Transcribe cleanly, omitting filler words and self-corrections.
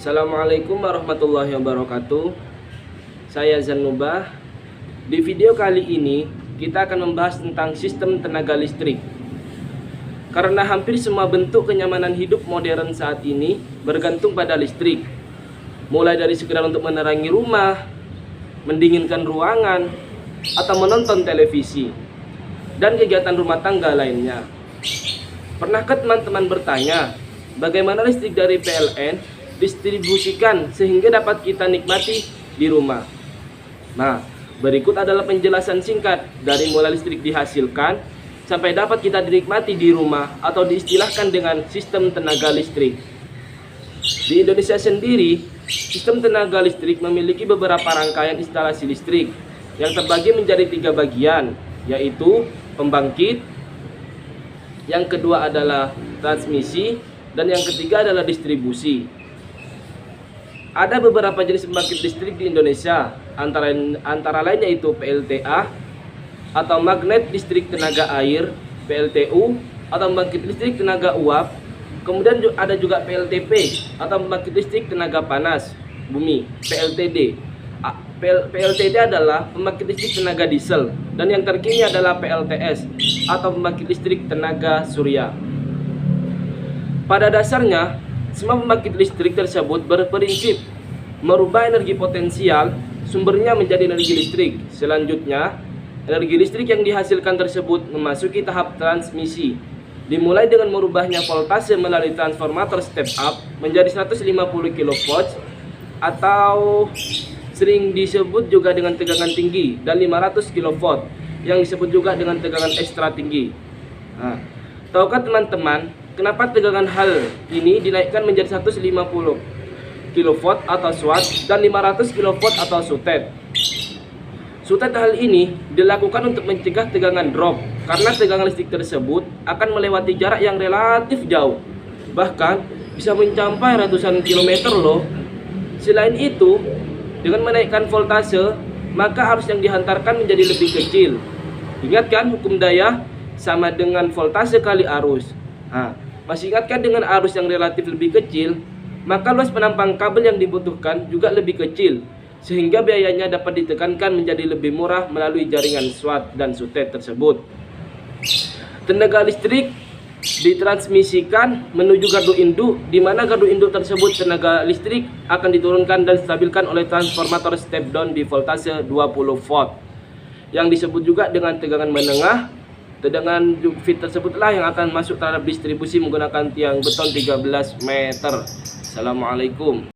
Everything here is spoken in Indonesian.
Assalamualaikum warahmatullahi wabarakatuh. Saya Zanubah. Di video kali ini kita akan membahas tentang sistem tenaga listrik. Karena hampir semua bentuk kenyamanan hidup modern saat ini bergantung pada listrik. Mulai dari sekedar untuk menerangi rumah, mendinginkan ruangan, atau menonton televisi, dan kegiatan rumah tangga lainnya. Pernahkah teman-teman bertanya, bagaimana listrik dari PLN distribusikan sehingga dapat kita nikmati di rumah? Nah, berikut adalah penjelasan singkat dari mulai listrik dihasilkan sampai dapat kita dinikmati di rumah atau diistilahkan dengan sistem tenaga listrik. Di Indonesia sendiri, sistem tenaga listrik memiliki beberapa rangkaian instalasi listrik yang terbagi menjadi 3 bagian, yaitu pembangkit, yang kedua adalah transmisi, dan yang ketiga adalah distribusi. Ada beberapa jenis pembangkit listrik di Indonesia, antara lainnya itu PLTA atau magnet listrik tenaga air, PLTU atau pembangkit listrik tenaga uap. Kemudian ada juga PLTP atau pembangkit listrik tenaga panas bumi, PLTD. PLTD adalah pembangkit listrik tenaga diesel, dan yang terkini adalah PLTS atau pembangkit listrik tenaga surya. Pada dasarnya, semua pembangkit listrik tersebut berprinsip merubah energi potensial sumbernya menjadi energi listrik. Selanjutnya, energi listrik yang dihasilkan tersebut memasuki tahap transmisi, dimulai dengan merubahnya voltase melalui transformator step up menjadi 150 kV atau sering disebut juga dengan tegangan tinggi, dan 500 kV yang disebut juga dengan tegangan ekstra tinggi. Nah, tahukah teman-teman kenapa tegangan hal ini dinaikkan menjadi 150 kV atau SWAT dan 500 kV atau SUTET? SUTET hal ini dilakukan untuk mencegah tegangan drop karena tegangan listrik tersebut akan melewati jarak yang relatif jauh, bahkan bisa mencapai ratusan kilometer loh. Selain itu, dengan menaikkan voltase, maka arus yang dihantarkan menjadi lebih kecil. Ingat kan hukum daya sama dengan voltase kali arus. Nah, masih ingatkan dengan arus yang relatif lebih kecil, maka luas penampang kabel yang dibutuhkan juga lebih kecil, sehingga biayanya dapat ditekankan menjadi lebih murah melalui jaringan SWAT dan SUTET tersebut. Tenaga listrik ditransmisikan menuju gardu induk, di mana gardu induk tersebut tenaga listrik akan diturunkan dan stabilkan oleh transformator step down di voltase 20 volt yang disebut juga dengan tegangan menengah. Tegangan feed tersebutlah yang akan masuk terhadap distribusi menggunakan tiang beton 13 meter. Assalamualaikum.